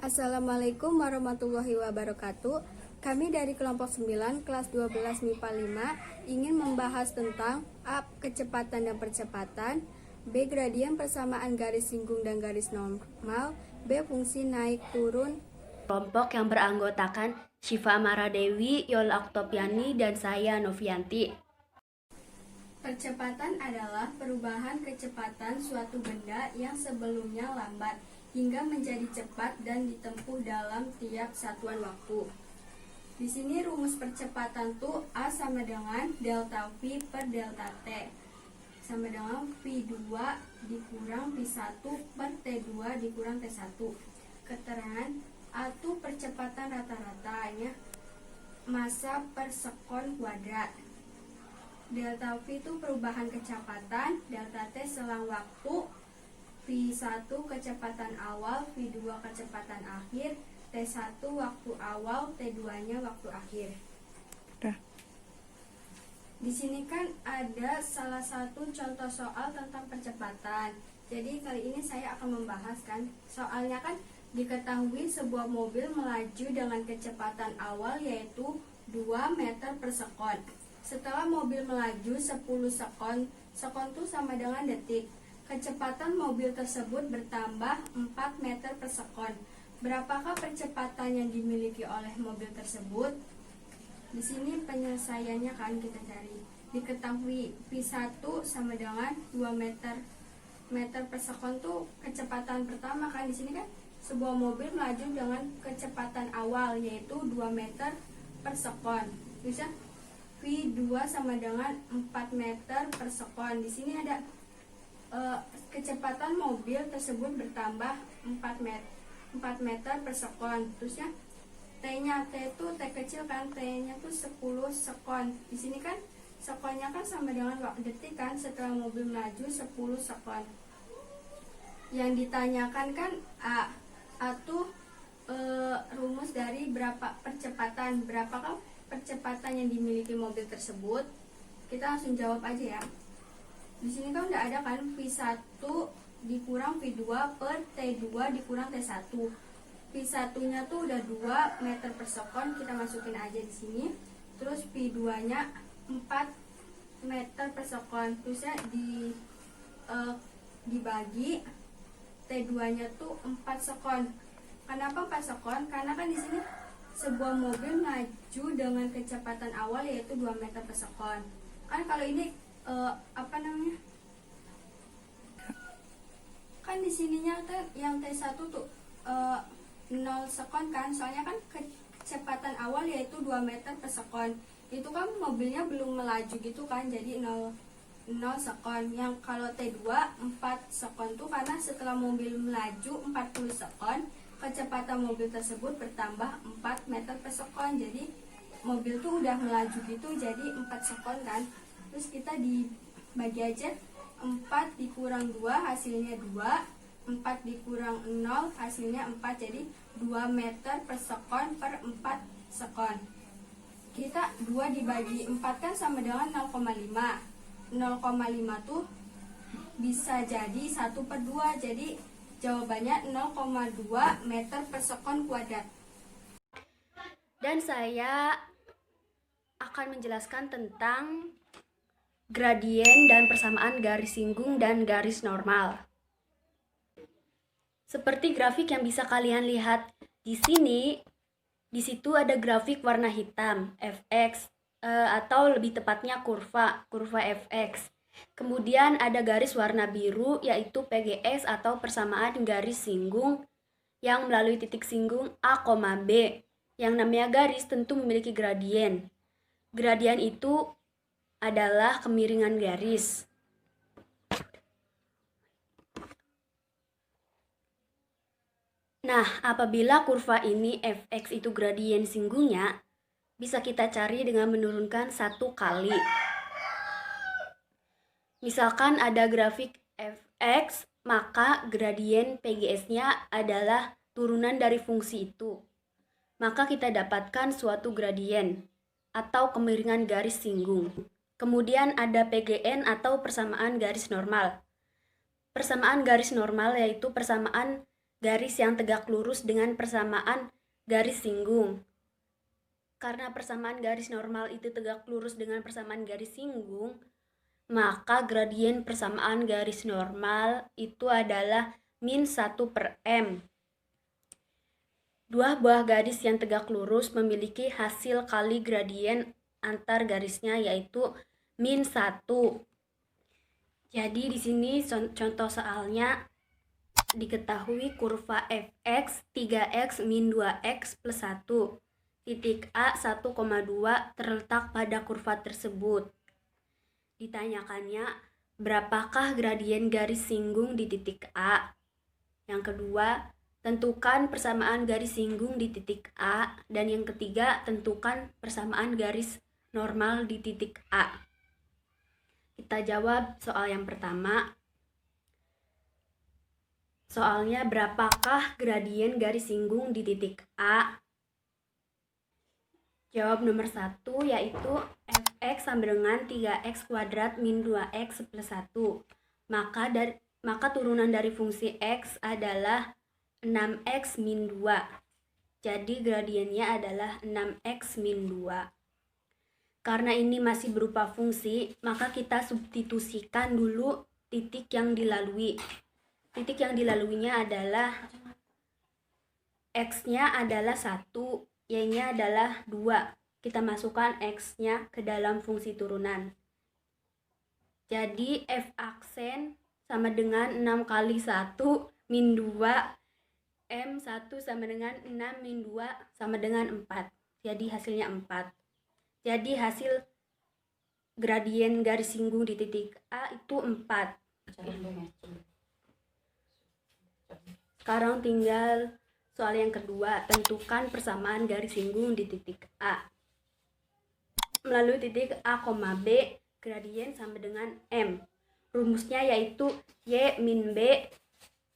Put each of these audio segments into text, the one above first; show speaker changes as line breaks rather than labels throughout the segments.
Assalamualaikum warahmatullahi wabarakatuh. Kami dari kelompok 9 kelas 12 MIPA 5 ingin membahas tentang A. Kecepatan dan percepatan, B. Gradien persamaan garis singgung dan garis normal, B. Fungsi naik turun.
Kelompok yang beranggotakan Syifa Maradewi, Yola Oktopiani, dan saya Novianti.
Percepatan adalah perubahan kecepatan suatu benda yang sebelumnya lambat hingga menjadi cepat dan ditempuh dalam tiap satuan waktu. Di sini rumus percepatan tuh A sama dengan delta V per delta T sama dengan V2 dikurang V1 per T2 dikurang T1. Keterangan A itu percepatan rata-ratanya massa per sekon kuadrat. Delta V itu perubahan kecepatan, delta T selang waktu, V1 kecepatan awal, V2 kecepatan akhir, T1 waktu awal, T2-nya waktu akhir. Di sini kan ada salah satu contoh soal tentang percepatan. Jadi kali ini saya akan membahas kan, soalnya kan diketahui sebuah mobil melaju dengan kecepatan awal yaitu 2 meter per sekon. Setelah mobil melaju 10 sekon, sekon itu sama dengan detik. Kecepatan mobil tersebut bertambah 4 meter per sekon. Berapakah percepatan yang dimiliki oleh mobil tersebut? Di sini penyelesaiannya kan kita cari. Diketahui V1 sama dengan 2 meter per sekon tuh kecepatan pertama kan. Di sini kan sebuah mobil melaju dengan kecepatan awal yaitu 2 meter per sekon. Bisa V2 sama dengan 4 meter per sekon. Di sini ada kecepatan mobil tersebut bertambah 4 meter per sekon. Terusnya T-nya, T itu T kecil kan, T-nya tuh 10 sekon. Di sini kan sekonnya kan sama dengan detik kan, setelah mobil melaju 10 sekon. Yang ditanyakan kan A tuh rumus dari berapa percepatan, berapakah percepatan yang dimiliki mobil tersebut. Kita langsung jawab aja ya. Di sini kan udah ada kan V1 dikurang V2 per T2 dikurang T1. V1-nya tuh udah 2 meter per sekon, kita masukin aja di sini. Terus V2-nya 4 meter per sekon. Terusnya dibagi T2-nya tuh 4 sekon. Kenapa 4 sekon? Karena kan di sini sebuah mobil maju dengan kecepatan awal yaitu 2 meter per sekon. Kan kalau ini kan di sininya yang T1 tuh 0 sekon kan, soalnya kan kecepatan awal yaitu 2 meter per sekon. Itu kan mobilnya belum melaju gitu kan, jadi 0 sekon. Yang kalau T2 4 sekon tuh karena setelah mobil melaju 40 sekon, kecepatan mobil tersebut bertambah 4 meter per sekon. Jadi mobil tuh udah melaju gitu, jadi 4 sekon kan. Terus kita dibagi aja, 4 dikurang 2 hasilnya 2, 4 dikurang 0 hasilnya 4, jadi 2 meter per sekon per 4 sekon. Kita 2 dibagi 4 kan sama dengan 0,5. 0,5 tuh bisa jadi 1 per 2, jadi jawabannya 0,2 meter per sekon kuadrat.
Dan saya akan menjelaskan tentang gradien dan persamaan garis singgung dan garis normal. Seperti grafik yang bisa kalian lihat di sini, di situ ada grafik warna hitam fx atau lebih tepatnya kurva fx. Kemudian ada garis warna biru yaitu PGS atau persamaan garis singgung yang melalui titik singgung A, B. Yang namanya garis tentu memiliki gradien. Gradien itu adalah kemiringan garis. Nah, apabila kurva ini fx itu gradien singgungnya, bisa kita cari dengan menurunkan 1 kali. Misalkan ada grafik fx, maka gradien PGS-nya adalah turunan dari fungsi itu. Maka kita dapatkan suatu gradien atau kemiringan garis singgung. Kemudian ada PGN atau persamaan garis normal. Persamaan garis normal yaitu persamaan garis yang tegak lurus dengan persamaan garis singgung. Karena persamaan garis normal itu tegak lurus dengan persamaan garis singgung, maka gradien persamaan garis normal itu adalah min 1 per M. Dua buah garis yang tegak lurus memiliki hasil kali gradien antar garisnya, yaitu min 1. Jadi di sini contoh soalnya diketahui kurva fx 3x min 2x plus 1. Titik A 1,2 terletak pada kurva tersebut. Ditanyakannya, berapakah gradien garis singgung di titik A? Yang kedua, tentukan persamaan garis singgung di titik A. Dan yang ketiga, tentukan persamaan garis normal di titik A. Kita jawab soal yang pertama. Soalnya, berapakah gradien garis singgung di titik A? Jawab nomor 1, yaitu fx sama dengan 3x kuadrat min 2x plus 1. Maka turunan dari fungsi x adalah 6x min 2. Jadi gradiennya adalah 6x min 2. Karena ini masih berupa fungsi, maka kita substitusikan dulu titik yang dilalui. Titik yang dilaluinya adalah x-nya adalah 1, y-nya adalah 2. Kita masukkan x-nya ke dalam fungsi turunan. Jadi f aksen sama dengan 6 kali 1 min 2. M1 sama dengan 6 min 2 sama dengan 4. Jadi hasilnya 4. Jadi hasil gradien garis singgung di titik A itu 4. Sekarang tinggal soal yang kedua, tentukan persamaan garis singgung di titik A. Melalui titik A, B, gradien sama dengan M. Rumusnya yaitu Y min B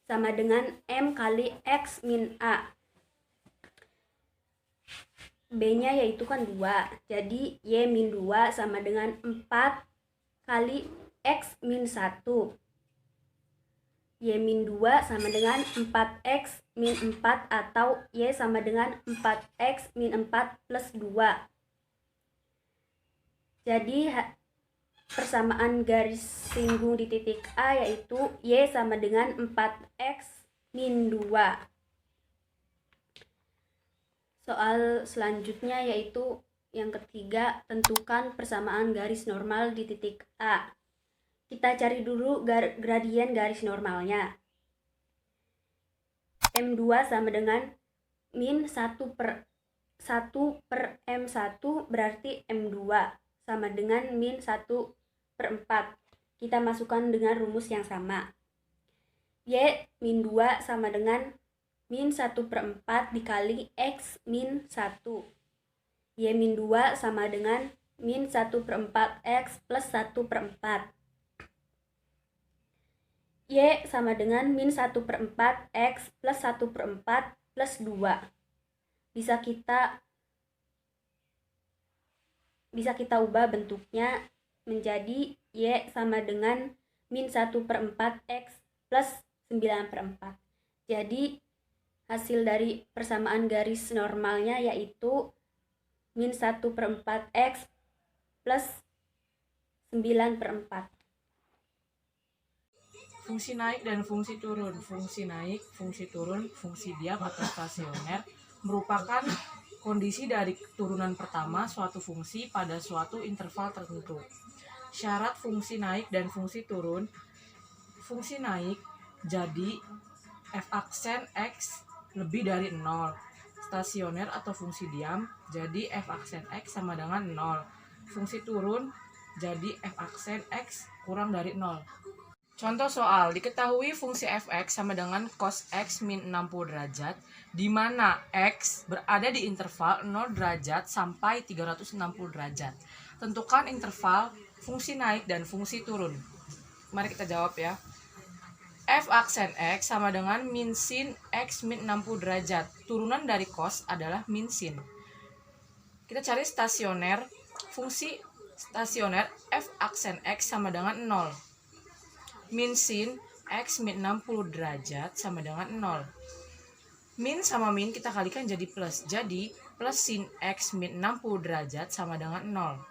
sama dengan M kali X min A. B-nya yaitu kan 2. Jadi Y min 2 sama dengan 4 kali X min 1. Y min 2 sama dengan 4X min 4 atau Y sama dengan 4X min 4 plus 2. Jadi persamaan garis singgung di titik A yaitu Y sama dengan 4X min 2. Soal selanjutnya yaitu yang ketiga, tentukan persamaan garis normal di titik A. Kita cari dulu gradien garis normalnya. M2 sama dengan min 1 per M1 berarti M2 sama dengan min 1 per 4. Kita masukkan dengan rumus yang sama. Y min 2 sama dengan min 1 per 4 dikali X min 1. Y min 2 sama dengan min 1 per 4X plus 1 per 4. Y sama dengan min 1 per 4X plus 1 per 4 plus 2. Bisa kita ubah bentuknya menjadi Y sama dengan min 1 per 4X plus 9 per 4. Jadi hasil dari persamaan garis normalnya yaitu min 1 per 4x plus 9 per 4.
Fungsi naik dan fungsi turun. Fungsi naik, fungsi turun, fungsi diam atau stasioner merupakan kondisi dari turunan pertama suatu fungsi pada suatu interval tertentu. Syarat fungsi naik dan fungsi turun. Fungsi naik jadi f aksen x lebih dari 0. Stasioner atau fungsi diam jadi f aksen x sama dengan 0. Fungsi turun jadi f aksen x kurang dari 0. Contoh soal, diketahui fungsi fx sama dengan cos x min 60 derajat, di mana x berada di interval 0 derajat sampai 360 derajat. Tentukan interval fungsi naik dan fungsi turun. Mari kita jawab ya. F aksen X sama dengan min sin X min 60 derajat. Turunan dari cos adalah min sin. Kita cari stasioner. Fungsi stasioner F aksen X sama dengan 0. Min sin X min 60 derajat sama dengan 0. Min sama min kita kalikan jadi plus. Jadi plus sin X min 60 derajat sama dengan 0.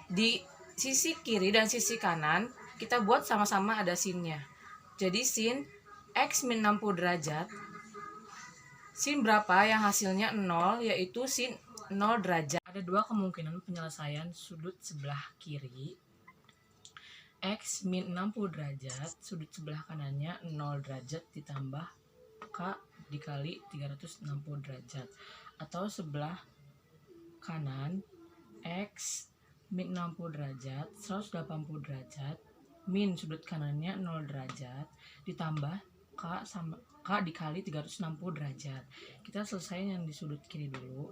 Di sisi kiri dan sisi kanan kita buat sama-sama ada sinnya. Jadi sin X min 60 derajat, sin berapa yang hasilnya 0, yaitu sin 0 derajat. Ada dua kemungkinan penyelesaian sudut sebelah kiri. X min 60 derajat, sudut sebelah kanannya 0 derajat ditambah K dikali 360 derajat. Atau sebelah kanan X min 60 derajat, 180 derajat, min sudut kanannya 0 derajat, ditambah K dikali 360 derajat. Kita selesaiin yang di sudut kiri dulu.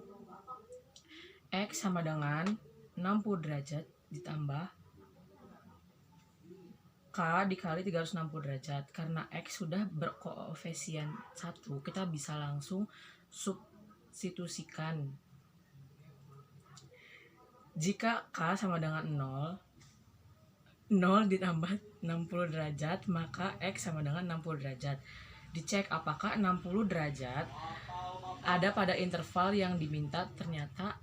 X sama dengan 60 derajat ditambah K dikali 360 derajat. Karena X sudah berkoefisien 1, kita bisa langsung substitusikan. Jika K sama dengan 0 ditambah 60 derajat, maka X sama dengan 60 derajat. Dicek apakah 60 derajat ada pada interval yang diminta, ternyata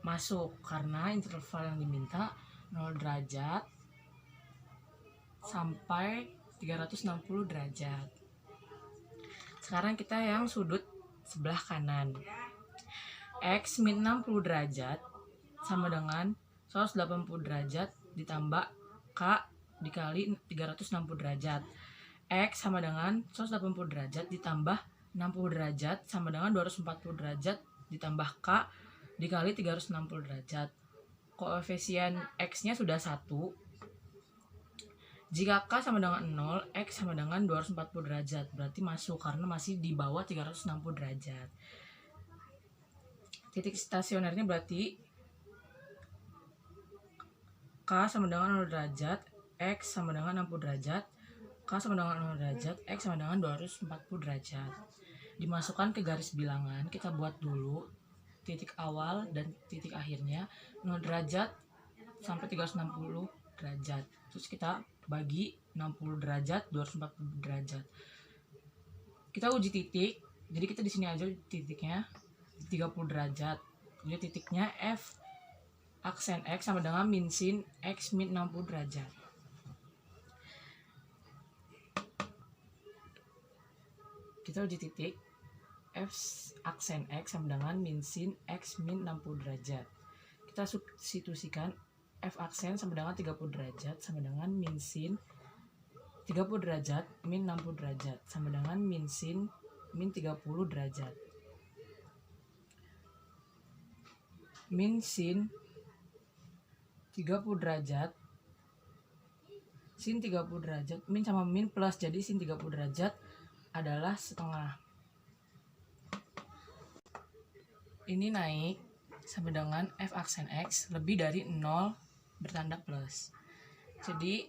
masuk. Karena interval yang diminta 0 derajat sampai 360 derajat. Sekarang kita yang sudut sebelah kanan. X min 60 derajat sama dengan 180 derajat ditambah K dikali 360 derajat. X sama dengan 180 derajat ditambah 60 derajat sama dengan 240 derajat ditambah K dikali 360 derajat. Koefisien X-nya sudah 1. Jika K sama dengan 0, X sama dengan 240 derajat. Berarti masuk karena masih di bawah 360 derajat. Titik stasionernya berarti K sama dengan 0 derajat, X sama dengan 60 derajat, K sama dengan 0 derajat, X sama dengan 240 derajat. Dimasukkan ke garis bilangan, kita buat dulu titik awal dan titik akhirnya 0 derajat sampai 360 derajat. Terus kita bagi 60 derajat, 240 derajat. Kita uji titik. Jadi kita di sini aja titiknya 30 derajat. Jadi titiknya F aksen X sama dengan min sin X min 60 derajat. Kita uji titik F aksen X sama dengan min sin X min 60 derajat. Kita substitusikan F aksen sama dengan 30 derajat sama dengan min sin 30 derajat min 60 derajat sama dengan min sin min 30 derajat. Min sin 30 derajat sin 30 derajat, min sama min plus, jadi sin 30 derajat adalah setengah. Ini naik sama dengan F aksen X lebih dari 0 bertanda plus. Jadi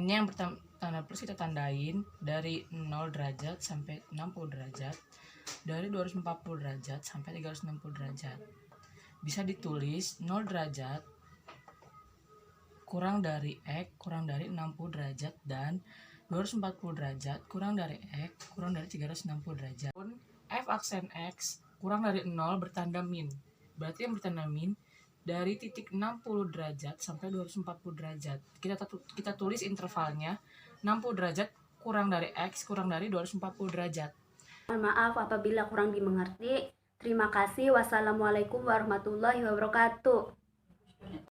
ini yang bertanda plus kita tandain dari 0 derajat sampai 60 derajat, dari 240 derajat sampai 360 derajat. Bisa ditulis 0 derajat kurang dari X kurang dari 60 derajat dan 240 derajat kurang dari X kurang dari 360 derajat. F aksen X kurang dari 0 bertanda min. Berarti yang bertanda min dari titik 60 derajat sampai 240 derajat. Kita tulis intervalnya 60 derajat kurang dari X kurang dari 240 derajat.
Mohon maaf apabila kurang dimengerti. Terima kasih. Wassalamualaikum warahmatullahi wabarakatuh.